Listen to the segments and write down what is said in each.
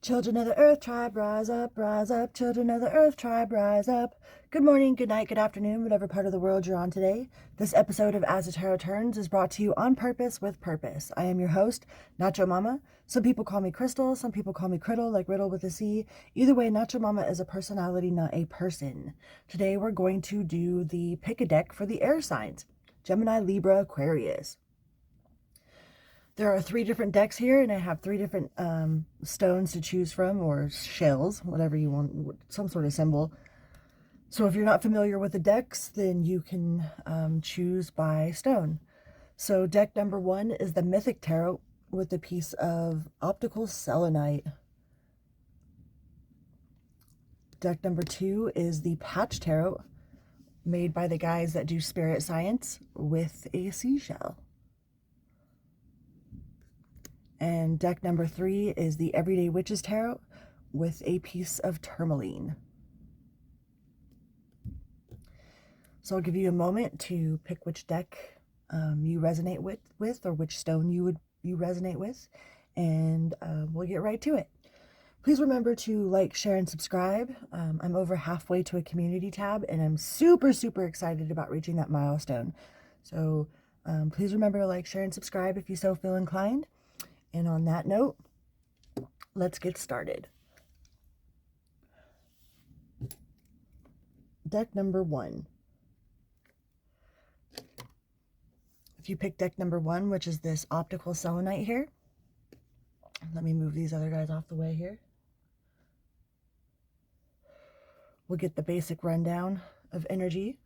Children of the earth tribe, rise up, rise up. Children of the earth tribe, rise up. Good morning, good night, good afternoon, whatever part of the world you're on today. This episode of As the Tarot Turns is brought to you on purpose with purpose. I am your host, Nacho Mama. Some people call me Crystal, some people call me Criddle, like Riddle with a C. Either way, Nacho Mama is a personality, not a person. Today we're going to do the pick a deck for the air signs: Gemini, Libra, Aquarius. There are 3 different decks here, and I have 3 different stones to choose from, or shells, whatever you want, some sort of symbol. So if you're not familiar with the decks, then you can choose by stone. So deck number 1 is the Mythic Tarot with a piece of optical selenite. Deck number 2 is the Patch Tarot, made by the guys that do spirit science, with a seashell. And deck number 3 is the Everyday Witches Tarot with a piece of tourmaline. So I'll give you a moment to pick which deck you resonate with, or which stone you resonate with, and we'll get right to it. Please remember to like, share, and subscribe. I'm over halfway to a community tab, and I'm super excited about reaching that milestone. So please remember to like, share, and subscribe if you so feel inclined. And on that note, let's get started. Deck number 1. If you pick deck number 1, which is this optical selenite here, let me move these other guys off the way here. We'll get the basic rundown of energy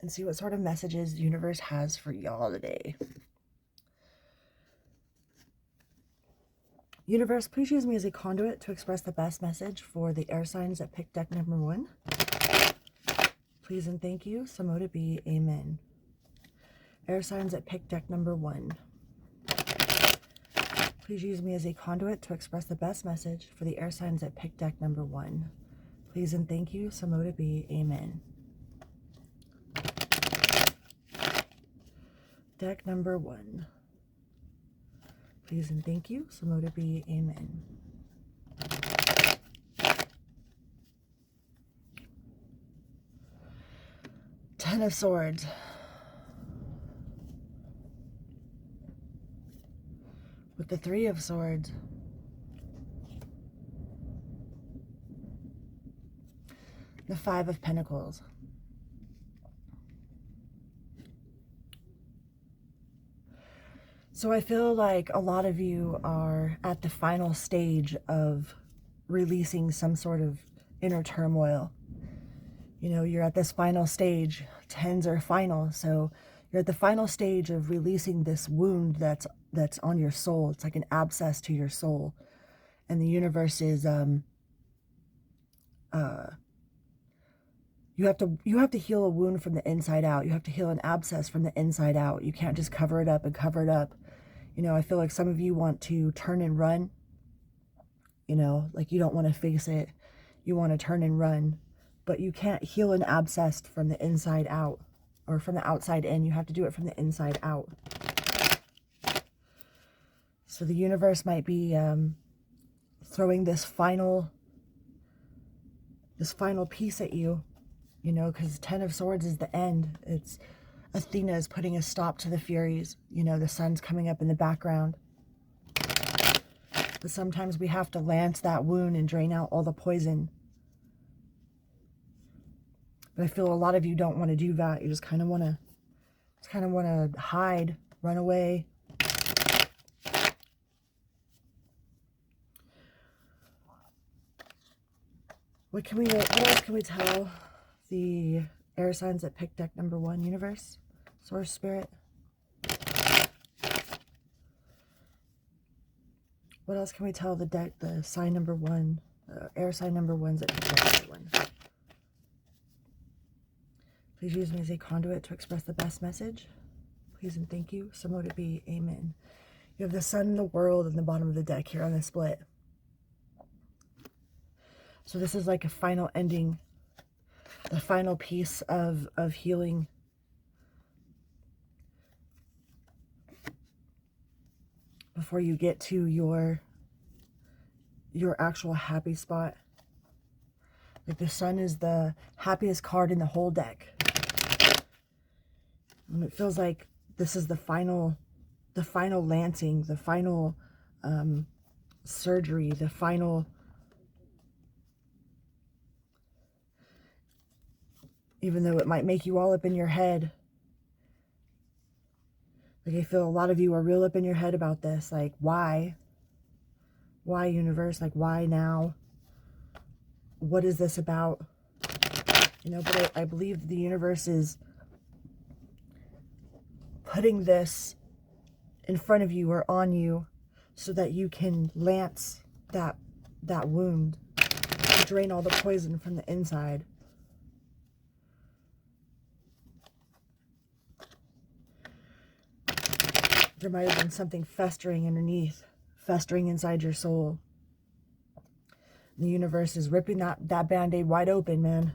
and see what sort of messages the universe has for y'all today. Universe, please use me as a conduit to express the best message for the air signs that picked deck number 1. Please and thank you. So mote it be. Amen. Air signs that picked deck number 1. Please use me as a conduit to express the best message for the air signs that picked deck number 1. Please and thank you. So mote it be. Amen. Deck number 1. Please and thank you. So mote it be. Amen. Ten of Swords. With the 3 of Swords. The 5 of Pentacles. So I feel like a lot of you are at the final stage of releasing some sort of inner turmoil. You know, you're at this final stage. 10s are final, so you're at the final stage of releasing this wound that's on your soul. It's like an abscess to your soul, and the universe is you have to heal a wound from the inside out. You have to heal an abscess from the inside out. You can't just cover it up and cover it up. You know, I feel like some of you want to turn and run. You know, like you don't want to face it. You want to turn and run. But you can't heal an abscess from the inside out, or from the outside in. You have to do it from the inside out. So the universe might be throwing this final piece at you, you know, because 10 of Swords is the end. It's Athena is putting a stop to the Furies. You know, the sun's coming up in the background. But sometimes we have to lance that wound and drain out all the poison. But I feel a lot of you don't want to do that. You just kind of want to hide, run away. What else can we tell the air signs that picked deck number 1, universe, source, spirit? What else can we tell the sign number 1, air sign number 1s that picked deck number 1? Please use me as a conduit to express the best message. Please and thank you. So mote it be. Amen. You have the sun and the world in the bottom of the deck here on the split. So this is like a final ending, the final piece of healing. before you get to your actual happy spot. Like the Sun is the happiest card in the whole deck. And it feels like this is the final lancing, the final surgery, the final, even though it might make you all up in your head. Like I feel a lot of you are real up in your head about this. Like, why? Why, universe? Like, why now? What is this about? You know, but I believe the universe is putting this in front of you or on you so that you can lance that wound, drain all the poison from the inside. There might have been something festering underneath, festering inside your soul. The universe is ripping that Band-Aid wide open, man.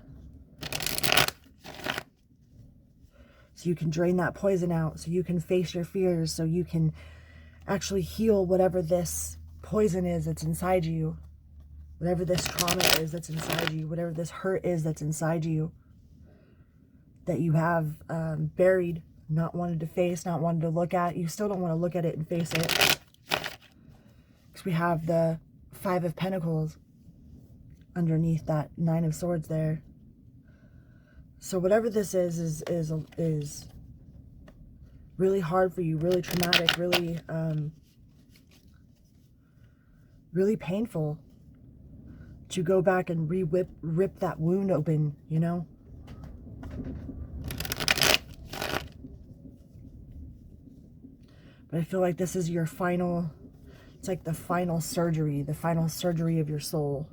So you can drain that poison out, so you can face your fears, so you can actually heal whatever this poison is that's inside you, whatever this trauma is that's inside you, whatever this hurt is that's inside you, that you have buried, not wanted to face, not wanted to look at. You still don't want to look at it and face it. Because we have the Five of Pentacles underneath that Nine of Swords there. So whatever this is really hard for you, really traumatic, really really painful to go back and rip that wound open, you know? But I feel like this is your final, it's like the final surgery of your soul.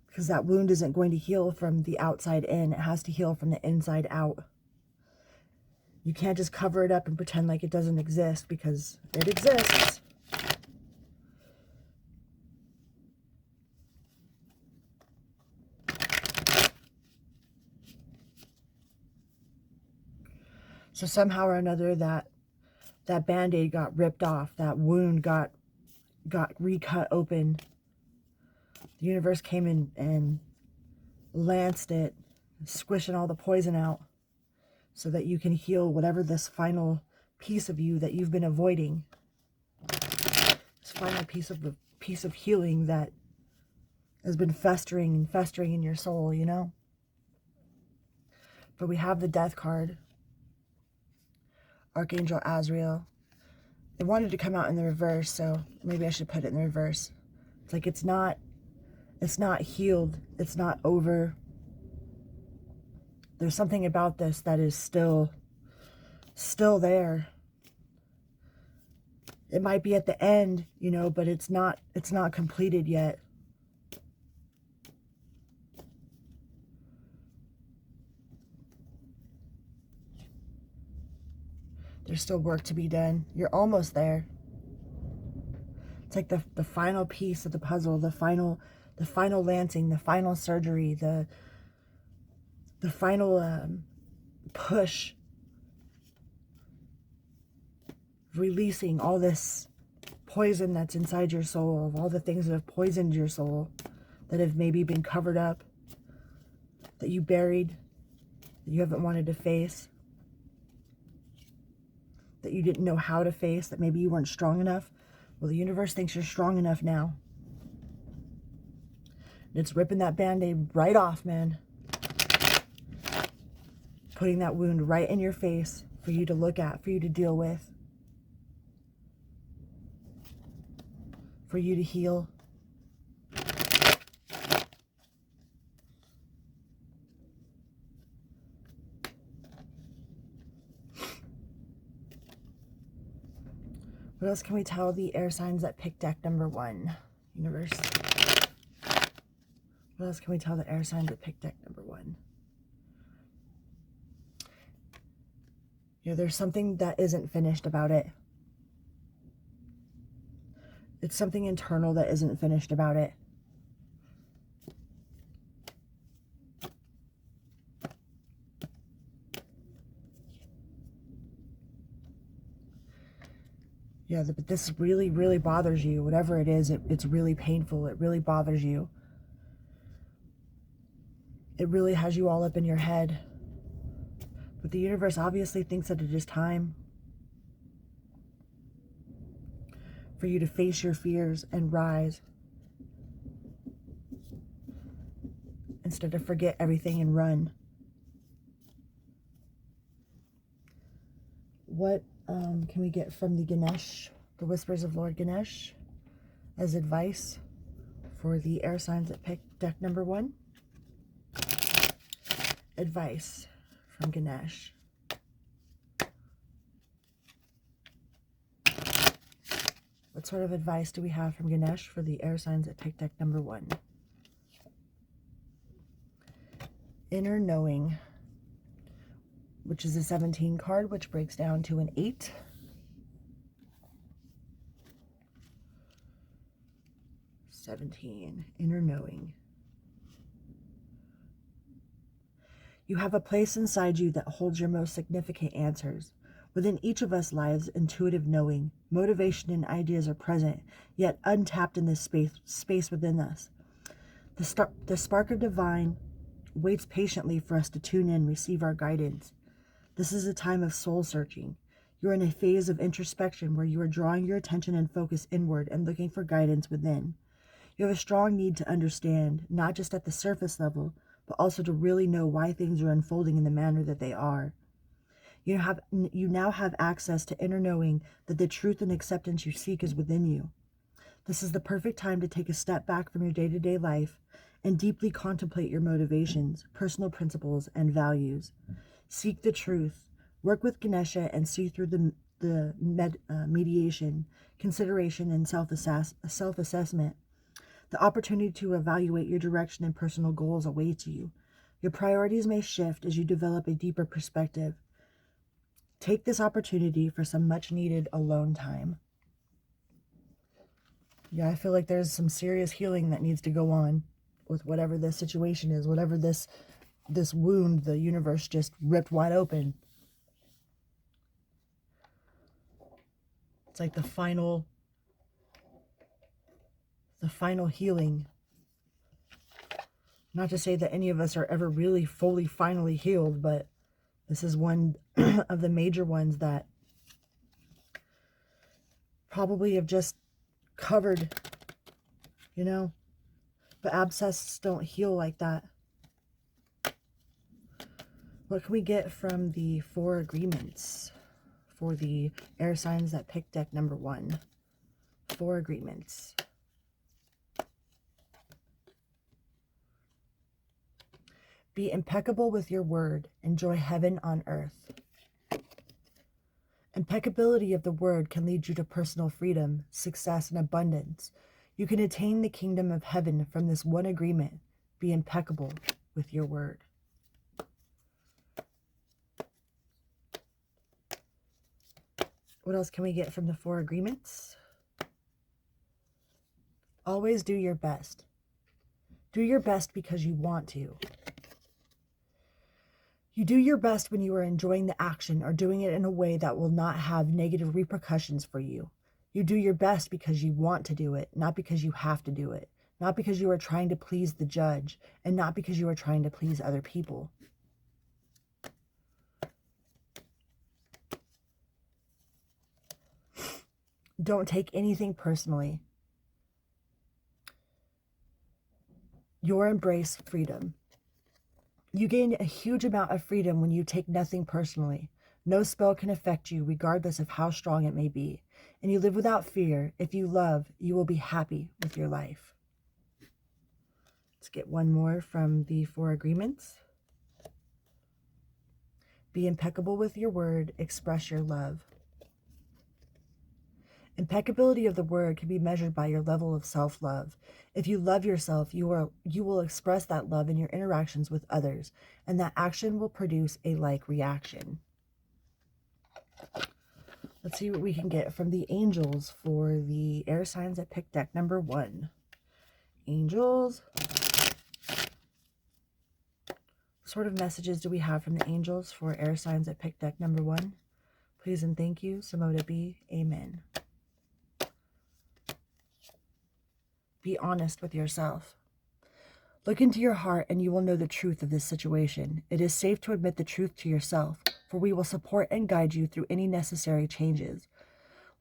Because that wound isn't going to heal from the outside in. It has to heal from the inside out. You can't just cover it up and pretend like it doesn't exist, because it exists. So somehow or another that Band-Aid got ripped off. That wound got recut open. The universe came in and lanced it, squishing all the poison out so that you can heal whatever this final piece of you that you've been avoiding. This final piece of healing that has been festering and festering in your soul, you know? But we have the Death card. Archangel Azrael. It wanted to come out in the reverse, so maybe I should put it in the reverse. It's like it's not healed. It's not over. There's something about this that is still there. It might be at the end, you know, but it's not completed yet. There's still work to be done. You're almost there. It's like the final piece of the puzzle, the final lancing, the final surgery, the final push, releasing all this poison that's inside your soul, of all the things that have poisoned your soul, that have maybe been covered up, that you buried, that you haven't wanted to face, that you didn't know how to face, that maybe you weren't strong enough. Well, the universe thinks you're strong enough now. And it's ripping that Band-Aid right off, man. Putting that wound right in your face for you to look at, for you to deal with, for you to heal. What else can we tell the air signs that pick deck number 1, universe? What else can we tell the air signs that pick deck number 1? You know, there's something that isn't finished about it. It's something internal that isn't finished about it. Yeah, but this really, really bothers you. Whatever it is, it's really painful. It really bothers you. It really has you all up in your head. But the universe obviously thinks that it is time for you to face your fears and rise, instead of forget everything and run. What can we get from the Ganesh, the Whispers of Lord Ganesh, as advice for the air signs that picked deck number 1? Advice from Ganesh. What sort of advice do we have from Ganesh for the air signs that picked deck number 1? Inner knowing, which is a 17 card, which breaks down to an 8. Inner knowing. You have a place inside you that holds your most significant answers. Within each of us lies intuitive knowing. Motivation and ideas are present, yet untapped in this space within us. The spark of divine waits patiently for us to tune in, receive our guidance. This is a time of soul searching. You're in a phase of introspection where you are drawing your attention and focus inward and looking for guidance within. You have a strong need to understand, not just at the surface level, but also to really know why things are unfolding in the manner that they are. You now have access to inner knowing that the truth and acceptance you seek is within you. This is the perfect time to take a step back from your day-to-day life and deeply contemplate your motivations, personal principles, and values. Seek the truth. Work with Ganesha and see through the mediation, consideration, and self-assessment. The opportunity to evaluate your direction and personal goals awaits you. Your priorities may shift as you develop a deeper perspective. Take this opportunity for some much-needed alone time. Yeah, I feel like there's some serious healing that needs to go on with whatever this situation is, whatever this wound the universe just ripped wide open. It's like the final healing. Not to say that any of us are ever really fully, finally healed, but this is one of the major ones that probably have just covered, you know, but abscesses don't heal like that. What can we get from the 4 agreements for the air signs that picked deck number 1? 4 agreements. Be impeccable with your word. Enjoy heaven on earth. Impeccability of the word can lead you to personal freedom, success, and abundance. You can attain the kingdom of heaven from this one agreement. Be impeccable with your word. What else can we get from the 4 agreements? Always do your best. Do your best because you want to. You do your best when you are enjoying the action or doing it in a way that will not have negative repercussions for you. You do your best because you want to do it, not because you have to do it, not because you are trying to please the judge, and not because you are trying to please other people. Don't take anything personally. Your embrace freedom. You gain a huge amount of freedom when you take nothing personally. No spell can affect you, regardless of how strong it may be. And you live without fear. If you love, you will be happy with your life. Let's get one more from the 4 agreements. Be impeccable with your word. Express your love. Impeccability of the word can be measured by your level of self-love. If you love yourself, you will express that love in your interactions with others, and that action will produce a like reaction. Let's see what we can get from the angels for the air signs that picked deck number 1. Angels. What sort of messages do we have from the angels for air signs that picked deck number 1? Please and thank you. Samoda B. Amen. Be honest with yourself. Look into your heart and you will know the truth of this situation. It is safe to admit the truth to yourself, for we will support and guide you through any necessary changes.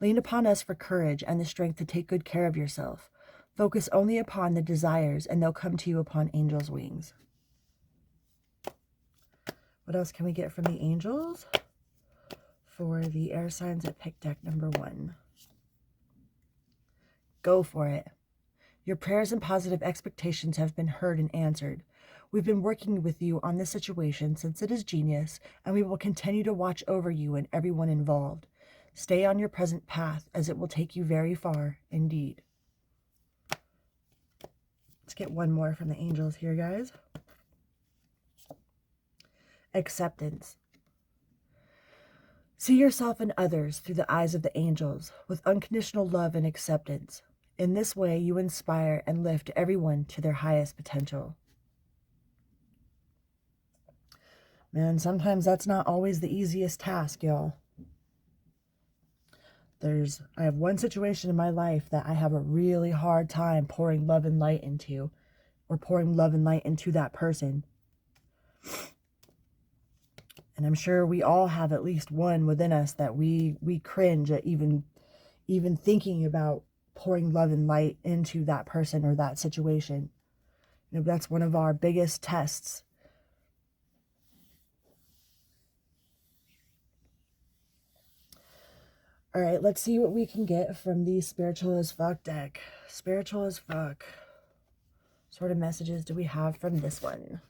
Lean upon us for courage and the strength to take good care of yourself. Focus only upon the desires and they'll come to you upon angels' wings. What else can we get from the angels for the air signs that pick deck number 1? Go for it. Your prayers and positive expectations have been heard and answered. We've been working with you on this situation since it is genius, and we will continue to watch over you and everyone involved. Stay on your present path, as it will take you very far indeed. Let's get one more from the angels here, guys. Acceptance. See yourself and others through the eyes of the angels, with unconditional love and acceptance. In this way, you inspire and lift everyone to their highest potential. Man, sometimes that's not always the easiest task, y'all. I have one situation in my life that I have a really hard time pouring love and light into, or pouring love and light into that person. And I'm sure we all have at least one within us that we cringe at even thinking about pouring love and light into that person or that situation. You know, that's one of our biggest tests. All right, let's see what we can get from the Spiritual as Fuck deck. Spiritual as Fuck. What sort of messages do we have from this one?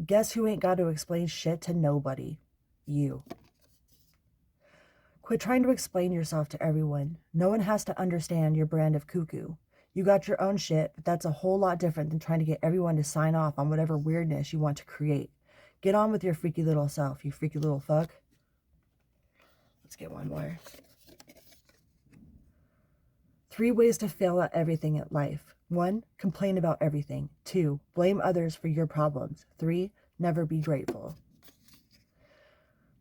Guess who ain't got to explain shit to nobody? You. Quit trying to explain yourself to everyone. No one has to understand your brand of cuckoo. You got your own shit, but that's a whole lot different than trying to get everyone to sign off on whatever weirdness you want to create. Get on with your freaky little self, you freaky little fuck. Let's get one more. 3 ways to fail at everything at life. 1, complain about everything. 2, blame others for your problems. 3, never be grateful.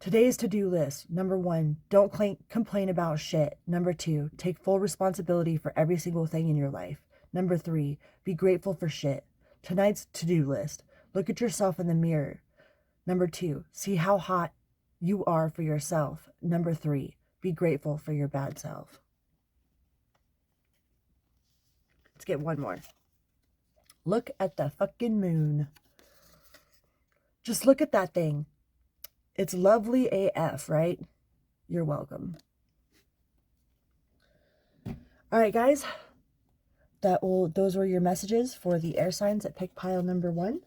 Today's to-do list. Number 1, don't complain about shit. Number 2, take full responsibility for every single thing in your life. Number 3, be grateful for shit. Tonight's to-do list. Look at yourself in the mirror. Number 2, see how hot you are for yourself. Number 3, be grateful for your bad self. Let's get one more. Look at the fucking moon. Just look at that thing. It's lovely AF, right? You're welcome. All right, guys. Those were your messages for the air signs that picked pile number 1.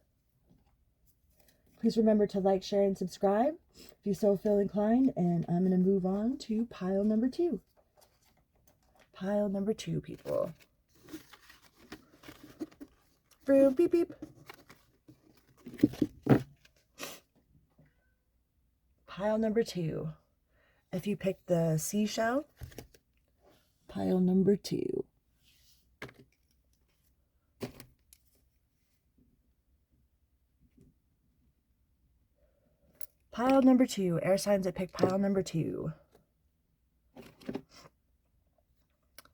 Please remember to like, share, and subscribe if you so feel inclined. And I'm going to move on to pile number 2. Pile number 2, people. Vroom, beep, beep. Pile number 2. If you pick the seashell, pile number 2. Pile number 2. Air signs that pick pile number 2.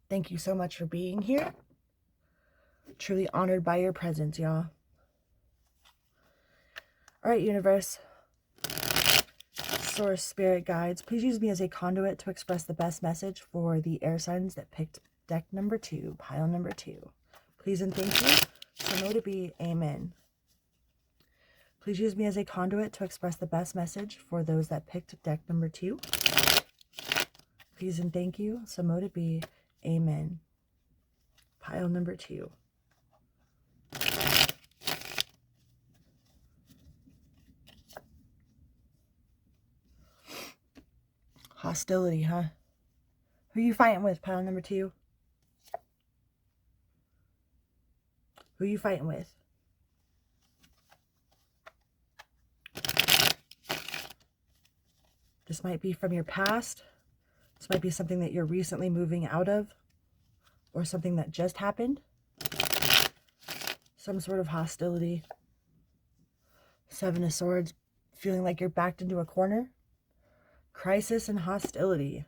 Thank you so much for being here. Truly honored by your presence, y'all. All right, universe. Source, spirit guides, please use me as a conduit to express the best message for the air signs that picked deck number 2, pile number 2. Please and thank you. So know to be, amen. Please use me as a conduit to express the best message for those that picked deck number 2. Please and thank you. So mote it be, amen. Pile number 2. Hostility, huh? Who you fighting with, pile number 2? Who you fighting with? This might be from your past. This might be something that you're recently moving out of, or something that just happened. Some sort of hostility. 7 of Swords, feeling like you're backed into a corner. Crisis and hostility.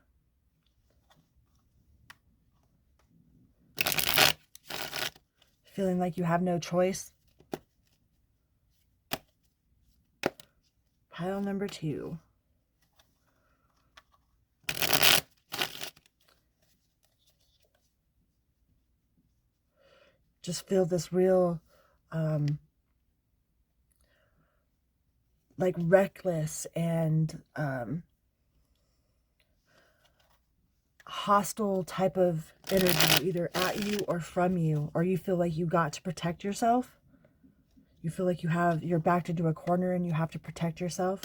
Feeling like you have no choice. Pile number 2. Just feel this real, like reckless and hostile type of energy, either at you or from you, or you feel like you got to protect yourself. You feel like you're backed into a corner and you have to protect yourself.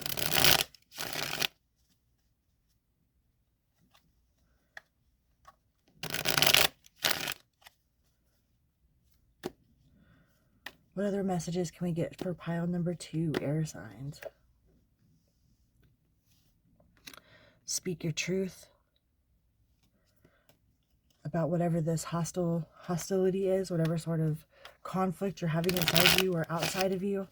What other messages can we get for pile number 2, air signs? Speak your truth about whatever this hostility is, whatever sort of conflict you're having inside of you or outside of you.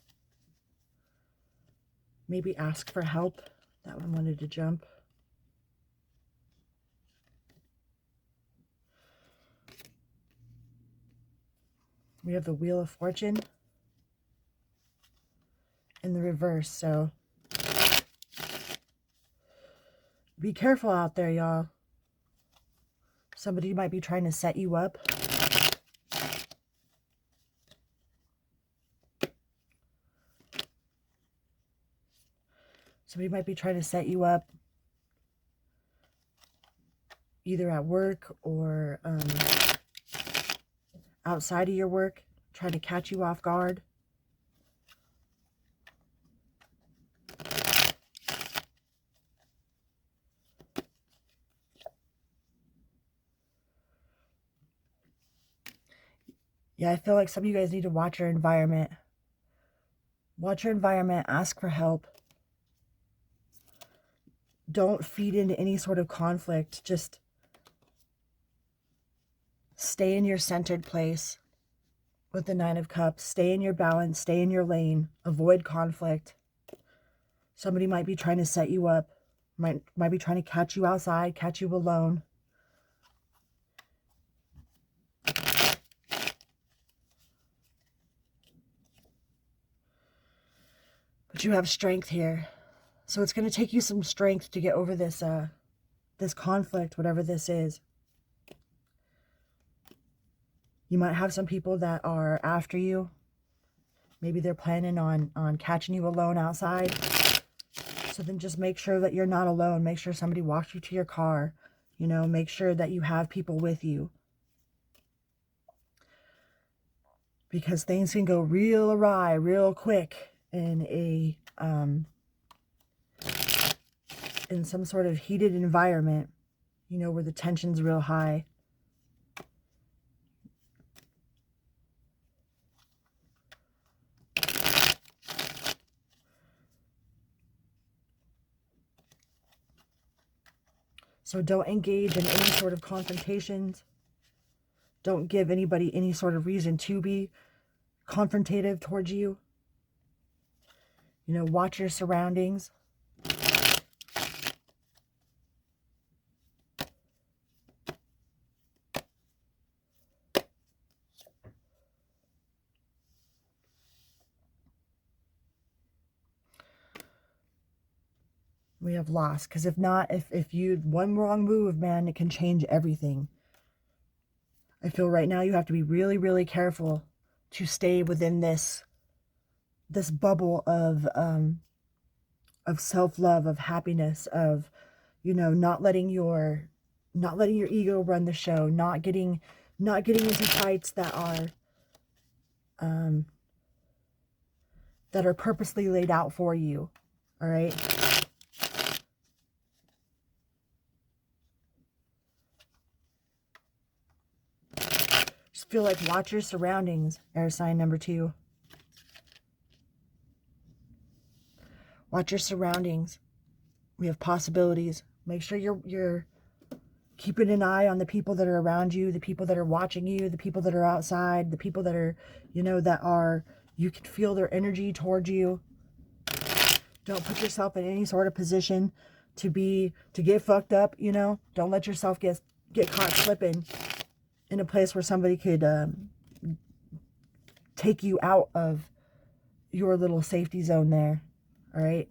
Maybe ask for help. That one wanted to jump. We have the Wheel of Fortune in the reverse, so be careful out there, y'all. Somebody might be trying to set you up. Somebody might be trying to set you up either at work or outside of your work, trying to catch you off guard. Yeah, I feel like some of you guys need to watch your environment. Watch your environment, ask for help. Don't feed into any sort of conflict. Just stay in your centered place with the 9 of Cups. Stay in your balance, stay in your lane. Avoid conflict. Somebody might be trying to set you up. Might be trying to catch you outside, catch you alone. But you have strength here. So it's going to take you some strength to get over this this conflict, whatever this is. You might have some people that are after you. Maybe they're planning on catching you alone outside. So then just make sure that you're not alone. Make sure somebody walks you to your car. You know, make sure that you have people with you. Because things can go real awry, real quick in some sort of heated environment, you know, where the tension's real high. So don't engage in any sort of confrontations. Don't give anybody any sort of reason to be confrontative towards you. You know, watch your surroundings. We have lost, because if not, if you one wrong move, man, it can change everything. I feel right now you have to be really, really careful to stay within this bubble of self-love, of happiness, of, you know, not letting your ego run the show, not getting into fights that are purposely laid out for you. All right. Just feel like watch your surroundings, air sign number 2. Watch your surroundings. We have possibilities. Make sure you're keeping an eye on the people that are around you, the people that are watching you, the people that are outside, the people that are, you know, you can feel their energy towards you. Don't put yourself in any sort of position to get fucked up, you know. Don't let yourself get caught slipping in a place where somebody could take you out of your little safety zone there. All right.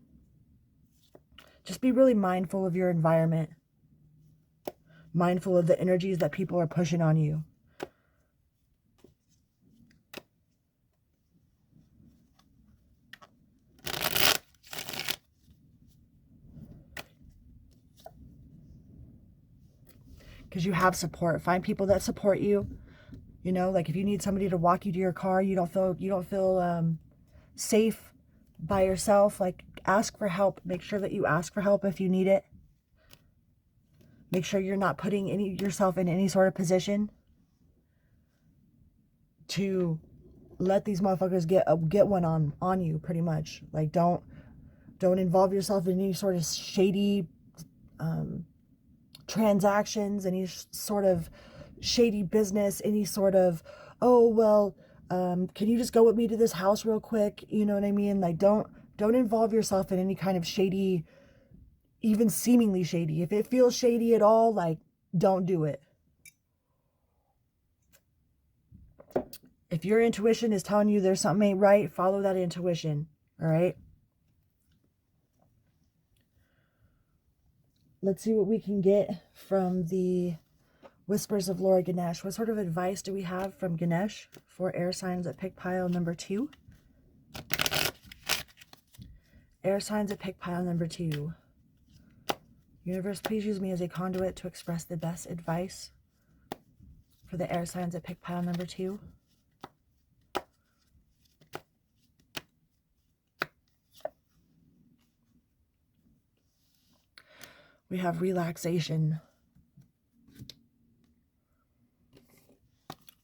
Just be really mindful of your environment. Mindful of the energies that people are pushing on you. Because you have support. Find people that support you. You know, like if you need somebody to walk you to your car, you don't feel safe by yourself, like ask for help. Make sure that you ask for help if you need it. Make sure you're not putting yourself in any sort of position to let these motherfuckers get one on you, pretty much. Like don't involve yourself in any sort of shady transactions, any sort of shady business, any sort of, oh well, can you just go with me to this house real quick? You know what I mean? Like don't involve yourself in any kind of shady, even seemingly shady. If it feels shady at all, like don't do it. If your intuition is telling you there's something ain't right, follow that intuition. All right. Let's see what we can get from the Whispers of Lord Ganesh. What sort of advice do we have from Ganesh for air signs that pick pile number 2? Air signs that pick pile number 2. Universe, please use me as a conduit to express the best advice for the air signs that pick pile number 2. We have relaxation,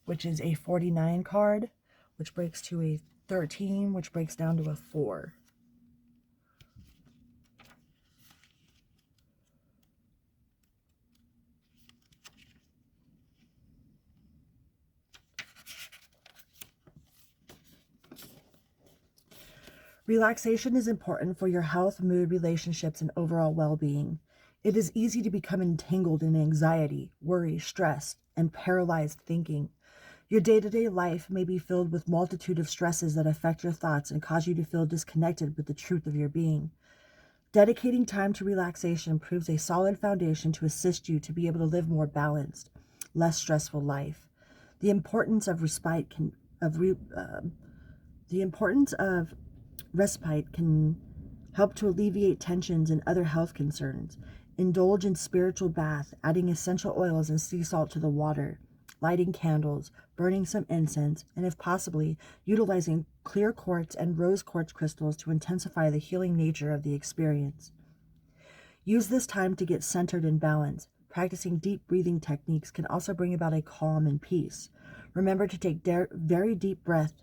which is a 49 card, which breaks to a 13, which breaks down to a 4. Relaxation is important for your health, mood, relationships, and overall well-being. It is easy to become entangled in anxiety, worry, stress, and paralyzed thinking. Your day-to-day life may be filled with multitude of stresses that affect your thoughts and cause you to feel disconnected with the truth of your being. Dedicating time to relaxation proves a solid foundation to assist you to be able to live more balanced, less stressful life. The importance of respite can help to alleviate tensions and other health concerns. Indulge in spiritual bath, adding essential oils and sea salt to the water, lighting candles, burning some incense, and if possibly, utilizing clear quartz and rose quartz crystals to intensify the healing nature of the experience. Use this time to get centered and balanced. Practicing deep breathing techniques can also bring about a calm and peace. Remember to take very deep breath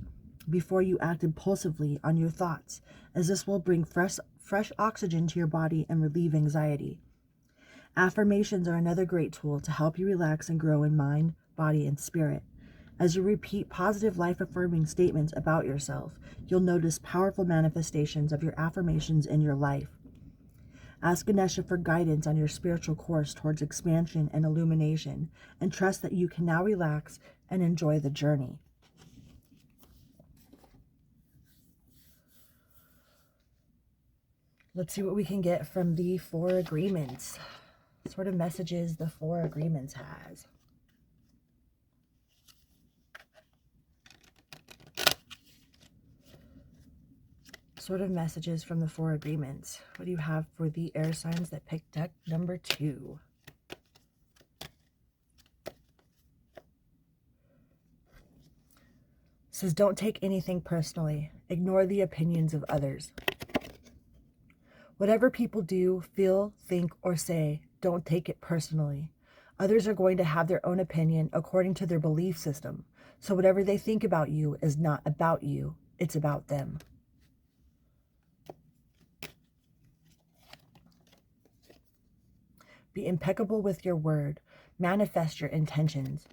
before you act impulsively on your thoughts, as this will bring fresh oxygen to your body and relieve anxiety. Affirmations are another great tool to help you relax and grow in mind, body, and spirit. As you repeat positive life-affirming statements about yourself, you'll notice powerful manifestations of your affirmations in your life. Ask Ganesha for guidance on your spiritual course towards expansion and illumination, and trust that you can now relax and enjoy the journey. Let's see what we can get from the 4 agreements. What sort of messages the 4 agreements has. Sort of messages from the 4 agreements. What do you have for the air signs that picked deck number 2? It says, don't take anything personally. Ignore the opinions of others. Whatever people do, feel, think, or say, don't take it personally. Others are going to have their own opinion according to their belief system. So whatever they think about you is not about you. It's about them. Be impeccable with your word. Manifest your intentions.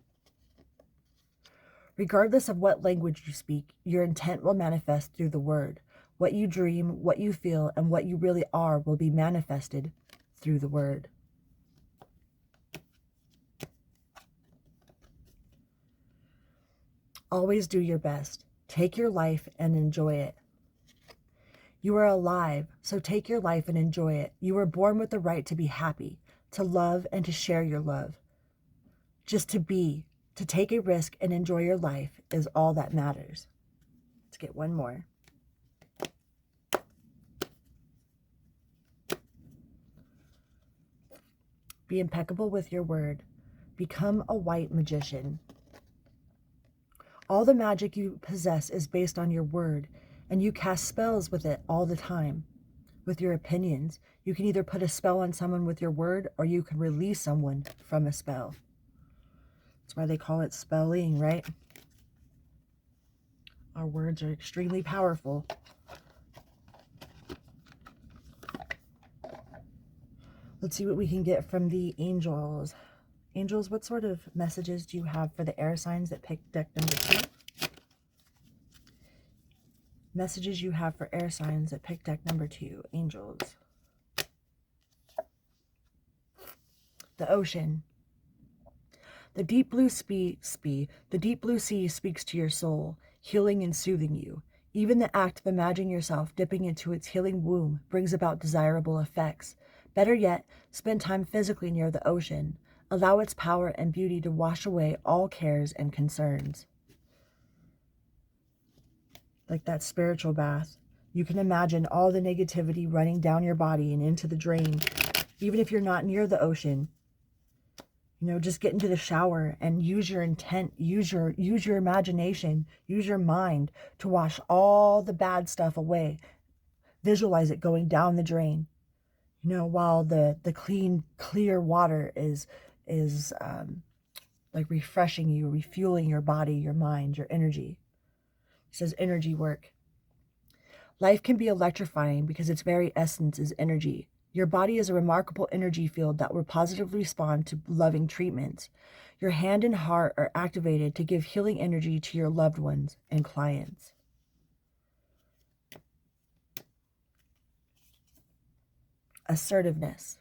Regardless of what language you speak, your intent will manifest through the word. What you dream, what you feel, and what you really are will be manifested through the word. Always do your best. Take your life and enjoy it. You are alive, so take your life and enjoy it. You were born with the right to be happy, to love and to share your love. Just to be, to take a risk and enjoy your life is all that matters. Let's get one more. Be impeccable with your word. Become a white magician. All the magic you possess is based on your word, and you cast spells with it all the time. With your opinions, you can either put a spell on someone with your word, or you can release someone from a spell. That's why they call it spelling, right? Our words are extremely powerful. Let's see what we can get from the angels. Angels, what sort of messages do you have for the air signs that picked deck number 2? Messages you have for air signs that picked deck number 2, angels. The ocean. The deep blue sea speaks to your soul, healing and soothing you. Even the act of imagining yourself dipping into its healing womb brings about desirable effects. Better yet, spend time physically near the ocean. Allow its power and beauty to wash away all cares and concerns. Like that spiritual bath. You can imagine all the negativity running down your body and into the drain. Even if you're not near the ocean, you know, just get into the shower and use your intent, use your imagination, use your mind to wash all the bad stuff away. Visualize it going down the drain. You know, while the clean, clear water is like refreshing you, refueling your body, your mind, your energy. It says energy work. Life can be electrifying because its very essence is energy. Your body is a remarkable energy field that will positively respond to loving treatments. Your hand and heart are activated to give healing energy to your loved ones and clients. Assertiveness.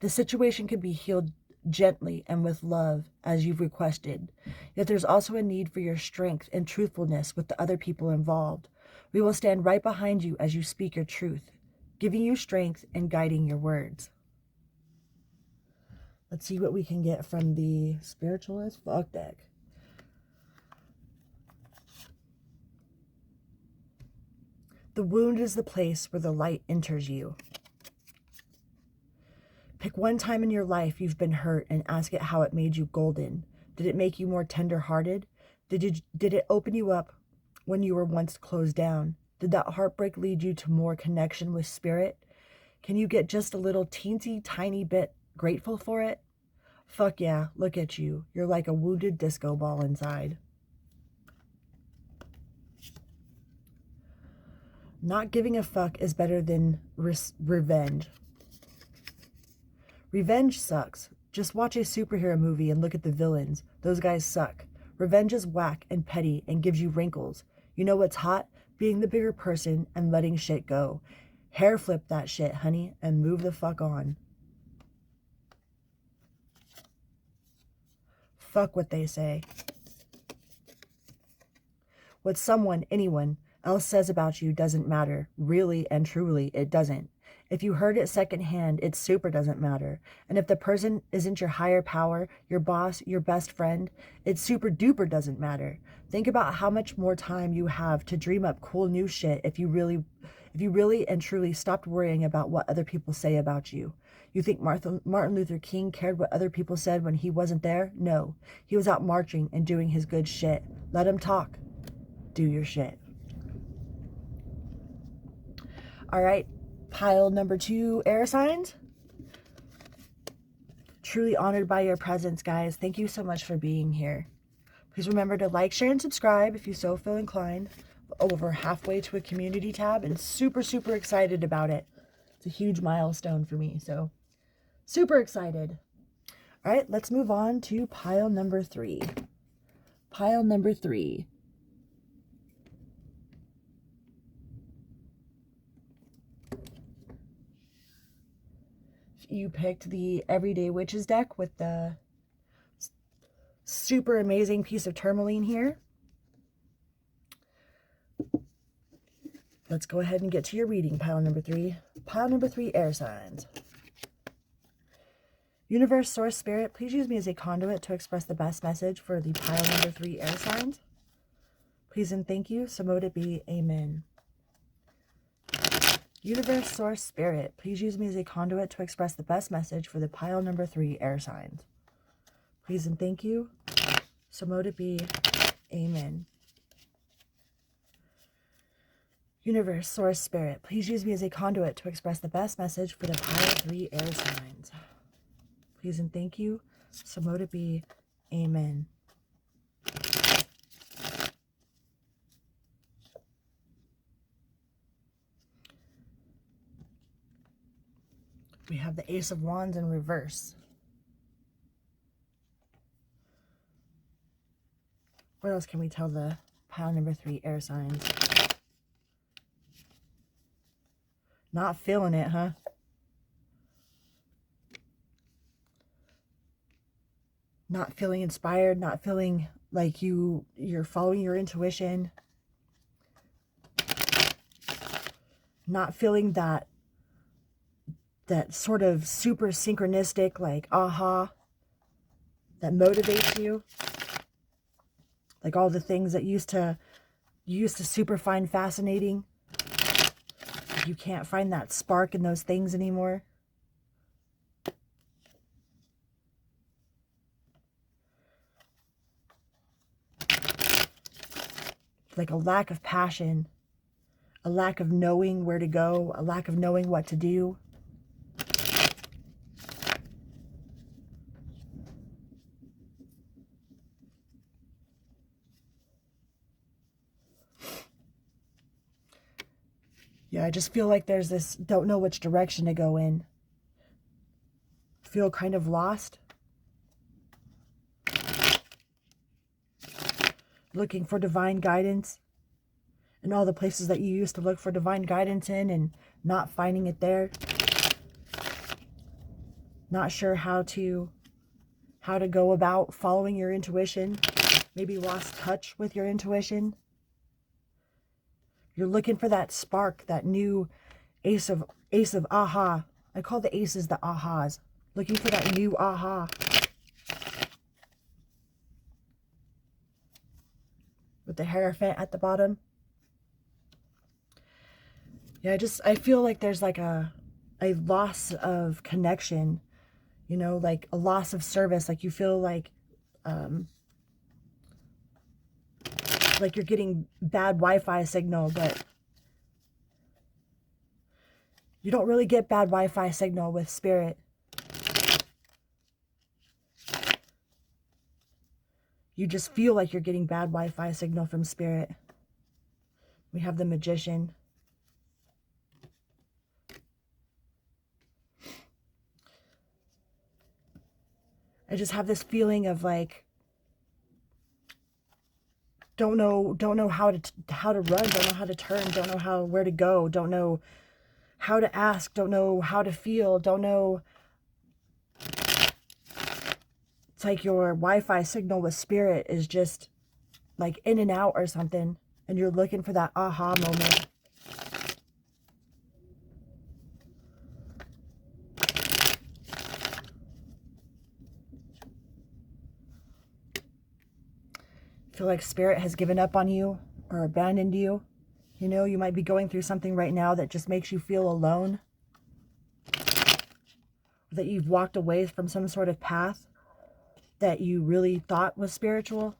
The situation can be healed gently and with love as you've requested. Yet there's also a need for your strength and truthfulness with the other people involved. We will stand right behind you as you speak your truth, giving you strength and guiding your words. Let's see what we can get from the Spiritualist Fuck deck. The wound is the place where the light enters you. Pick one time in your life you've been hurt and ask it how it made you golden. Did it make you more tender-hearted? Did it open you up when you were once closed down? Did that heartbreak lead you to more connection with spirit? Can you get just a little teensy tiny bit grateful for it? Fuck yeah, look at you. You're like a wounded disco ball inside. Not giving a fuck is better than revenge. Revenge sucks. Just watch a superhero movie and look at the villains. Those guys suck. Revenge is whack and petty and gives you wrinkles. You know what's hot? Being the bigger person and letting shit go. Hair flip that shit, honey, and move the fuck on. Fuck what they say. What someone, anyone, else says about you doesn't matter. Really and truly, it doesn't. If you heard it secondhand, it super doesn't matter. And if the person isn't your higher power, your boss, your best friend, it super duper doesn't matter. Think about how much more time you have to dream up cool new shit if you really and truly stopped worrying about what other people say about you. You think Martin Luther King cared what other people said when he wasn't there? No. He was out marching and doing his good shit. Let him talk. Do your shit. All right. Pile number 2, air signs. Truly honored by your presence, guys. Thank you so much for being here. Please remember to like, share, and subscribe if you so feel inclined. Over halfway to a community tab and super, super excited about it. It's a huge milestone for me, so super excited. All right, let's move on to pile number 3. Pile number 3. You picked the Everyday Witches deck with the super amazing piece of tourmaline here. Let's go ahead and get to your reading, pile number 3. Pile number 3, air signs. Universe, Source, Spirit, please use me as a conduit to express the best message for the pile number 3, air signs. Please and thank you. So mote it be. Amen. Universe, Source, Spirit, please use me as a conduit to express the best message for the pile number 3, air signs. Please and thank you. So mote it be. Amen. Universe, Source, Spirit, please use me as a conduit to express the best message for the pile 3, air signs. Please and thank you. So mote it be. Amen. We have the Ace of Wands in reverse. What else can we tell the pile number 3, air signs? Not feeling it, huh? Not feeling inspired, not feeling like you're following your intuition. Not feeling that sort of super synchronistic, like, aha, that motivates you. Like all the things that you used to super find fascinating. You can't find that spark in those things anymore. Like a lack of passion, a lack of knowing where to go, a lack of knowing what to do. Yeah, I just feel like there's this, don't know which direction to go in. Feel kind of lost. Looking for divine guidance in all the places that you used to look for divine guidance in and not finding it there. Not sure how to go about following your intuition. Maybe lost touch with your intuition. You're looking for that spark, that new ace of aha. I call the aces the ahas. Looking for that new aha. With the Hierophant at the bottom. Yeah, I feel like there's like a loss of connection, you know, like a loss of service. Like you feel like you're getting bad Wi-Fi signal, but you don't really get bad Wi-Fi signal with spirit. You just feel like you're getting bad Wi-Fi signal from spirit. We have the Magician. I just have this feeling of like, don't know how to run, don't know how to turn, don't know where to go, don't know how to ask, don't know how to feel, don't know. It's like your Wi-Fi signal with spirit is just like in and out or something, and you're looking for that aha moment. Feel like spirit has given up on you or abandoned you. You know, you might be going through something right now that just makes you feel alone. That you've walked away from some sort of path that you really thought was spiritual.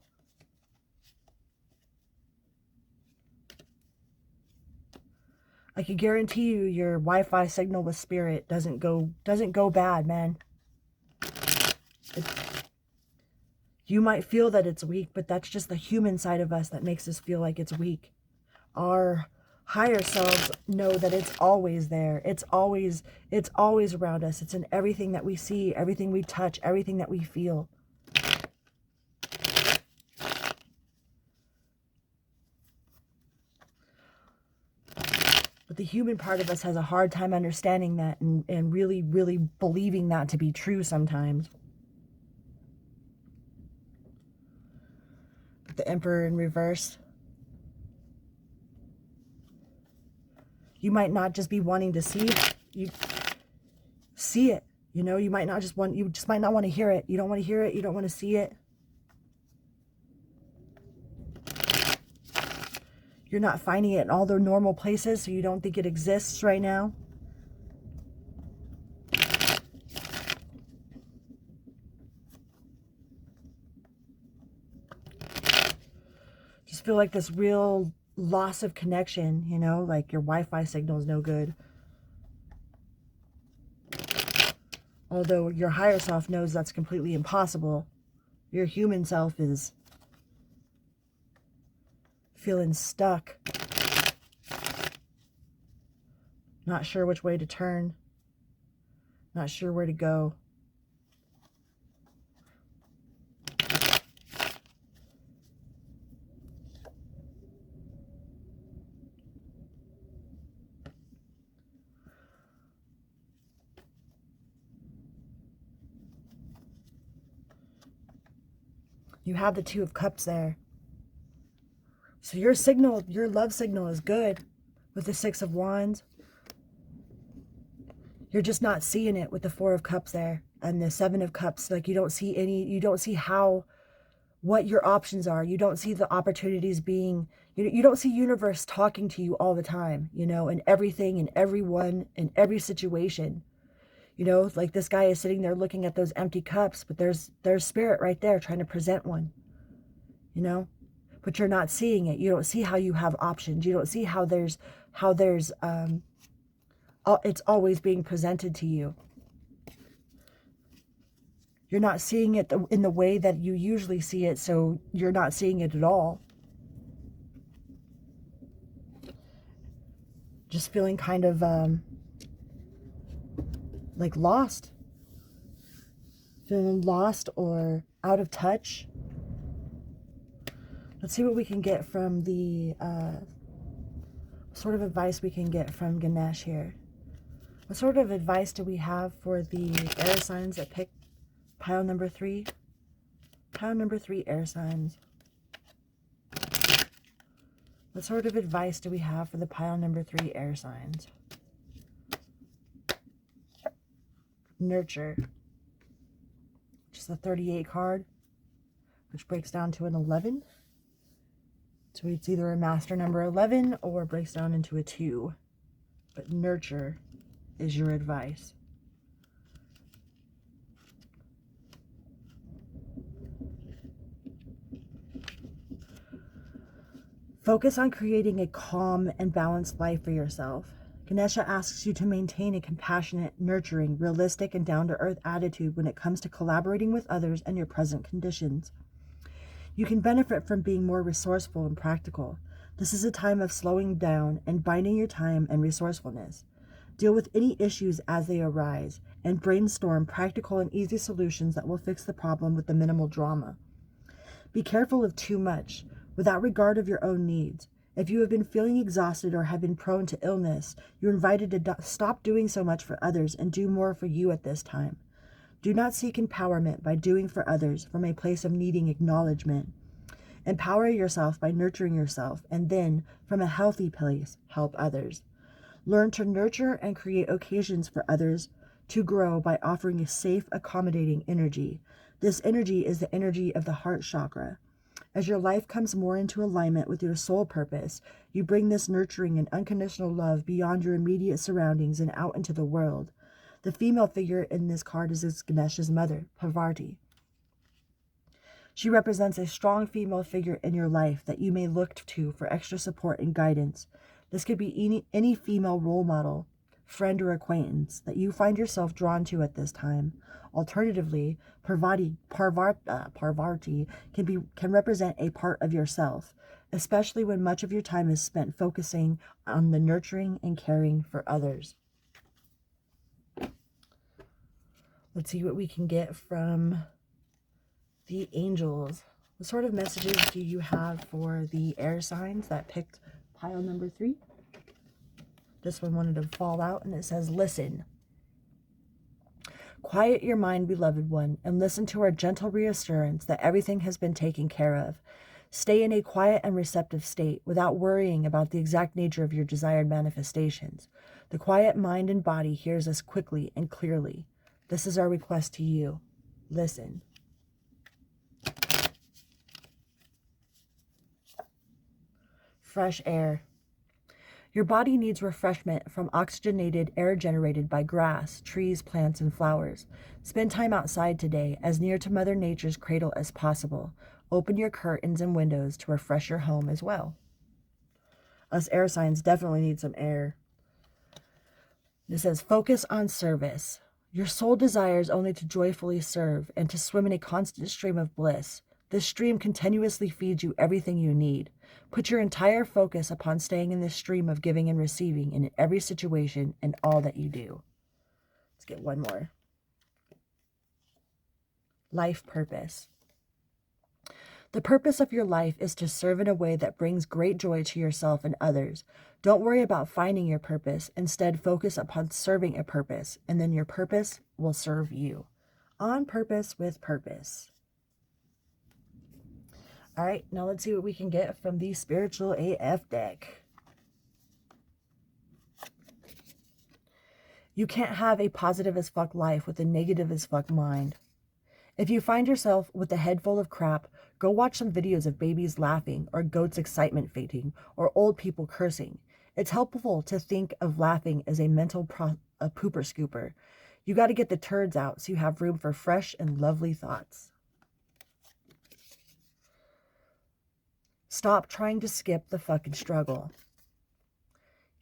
I can guarantee you your Wi-Fi signal with spirit doesn't go bad, man. You might feel that it's weak, but that's just the human side of us that makes us feel like it's weak. Our higher selves know that it's always there. It's always around us. It's in everything that we see, everything we touch, everything that we feel. But the human part of us has a hard time understanding that and really, really believing that to be true sometimes. The Emperor in reverse. You might not just be wanting to see it. You see it. You know, you might not just want, you just might not want to hear it. You don't want to hear it. You don't want to see it. You're not finding it in all the normal places, so you don't think it exists right now. Just feel like this real loss of connection, you know, like your Wi-Fi signal is no good. Although your higher self knows that's completely impossible. Your human self is feeling stuck. Not sure which way to turn. Not sure where to go. You have the Two of Cups there. So your signal, your love signal is good with the Six of Wands. You're just not seeing it with the Four of Cups there and the Seven of Cups. Like you don't see how, what your options are. You don't see the opportunities being, you don't see universe talking to you all the time, you know, and everything and everyone in every situation. You know, like this guy is sitting there looking at those empty cups, but there's spirit right there trying to present one, you know, but you're not seeing it. You don't see how you have options. You don't see how it's always being presented to you. You're not seeing it in the way that you usually see it, so you're not seeing it at all. Just feeling kind of like lost. Feeling lost or out of touch. Let's see what we can get from the sort of advice we can get from Ganesh here. What sort of advice do we have for the air signs that pick pile number 3? Pile number 3 air signs. What sort of advice do we have for the pile number 3 air signs? Nurture, which is the 38 card, which breaks down to an 11. So it's either a master number 11 or breaks down into a 2. But nurture is your advice. Focus on creating a calm and balanced life for yourself. Ganesha asks you to maintain a compassionate, nurturing, realistic, and down-to-earth attitude when it comes to collaborating with others and your present conditions. You can benefit from being more resourceful and practical. This is a time of slowing down and binding your time and resourcefulness. Deal with any issues as they arise and brainstorm practical and easy solutions that will fix the problem with the minimal drama. Be careful of too much, without regard of your own needs. If you have been feeling exhausted or have been prone to illness, you're invited to stop doing so much for others and do more for you at this time. Do not seek empowerment by doing for others from a place of needing acknowledgement. Empower yourself by nurturing yourself, and then, from a healthy place, help others. Learn to nurture and create occasions for others to grow by offering a safe, accommodating energy. This energy is the energy of the heart chakra. As your life comes more into alignment with your soul purpose, you bring this nurturing and unconditional love beyond your immediate surroundings and out into the world. The female figure in this card is Ganesha's mother, Parvati. She represents a strong female figure in your life that you may look to for extra support and guidance. This could be any female role model, friend, or acquaintance that you find yourself drawn to at this time. Alternatively, Parvati can represent a part of yourself, especially when much of your time is spent focusing on the nurturing and caring for others. Let's see what we can get from the angels. What sort of messages do you have for the air signs that picked pile number 3? This one wanted to fall out, and it says, listen. Quiet your mind, beloved one, and listen to our gentle reassurance that everything has been taken care of. Stay in a quiet and receptive state without worrying about the exact nature of your desired manifestations. The quiet mind and body hears us quickly and clearly. This is our request to you. Listen. Fresh air. Your body needs refreshment from oxygenated air generated by grass, trees, plants, and flowers. Spend time outside today, as near to Mother Nature's cradle as possible. Open your curtains and windows to refresh your home as well. Us air signs definitely need some air. It says, focus on service. Your soul desires only to joyfully serve and to swim in a constant stream of bliss. This stream continuously feeds you everything you need. Put your entire focus upon staying in this stream of giving and receiving in every situation and all that you do. Let's get one more. Life purpose. The purpose of your life is to serve in a way that brings great joy to yourself and others. Don't worry about finding your purpose. Instead, focus upon serving a purpose, and then your purpose will serve you. On purpose with purpose. All right, now let's see what we can get from the Spiritual AF deck. You can't have a positive as fuck life with a negative as fuck mind. If you find yourself with a head full of crap, go watch some videos of babies laughing or goats excitement fainting or old people cursing. It's helpful to think of laughing as a mental a pooper scooper. You got to get the turds out so you have room for fresh and lovely thoughts. Stop trying to skip the fucking struggle.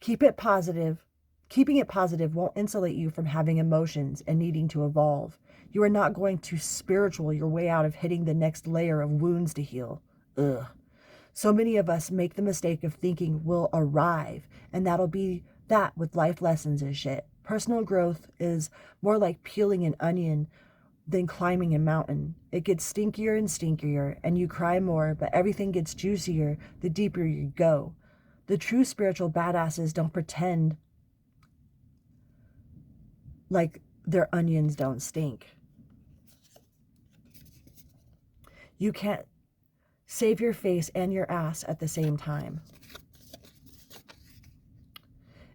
Keep it positive. Keeping it positive won't insulate you from having emotions and needing to evolve. You are not going to spiritual your way out of hitting the next layer of wounds to heal. Ugh. So many of us make the mistake of thinking we'll arrive, and that'll be that with life lessons and shit. Personal growth is more like peeling an onion than climbing a mountain. It gets stinkier and stinkier, and you cry more, but everything gets juicier the deeper you go. The true spiritual badasses don't pretend like their onions don't stink. You can't save your face and your ass at the same time.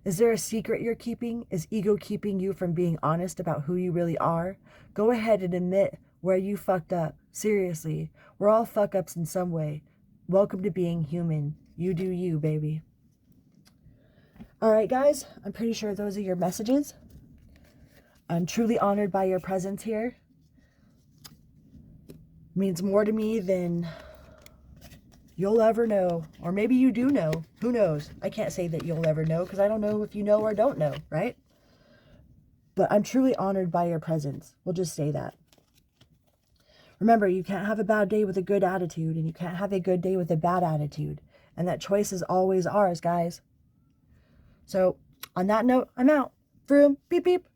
Is there a secret you're keeping? Is ego keeping you from being honest about who you really are? Go ahead and admit where you fucked up. Seriously, we're all fuck-ups in some way. Welcome to being human. You do you, baby. All right, guys, I'm pretty sure those are your messages. I'm truly honored by your presence here. It means more to me than you'll ever know. Or maybe you do know. Who knows? I can't say that you'll ever know because I don't know if you know or don't know, right? But I'm truly honored by your presence. We'll just say that. Remember, you can't have a bad day with a good attitude, and you can't have a good day with a bad attitude. And that choice is always ours, guys. So, on that note, I'm out. Vroom, beep, beep.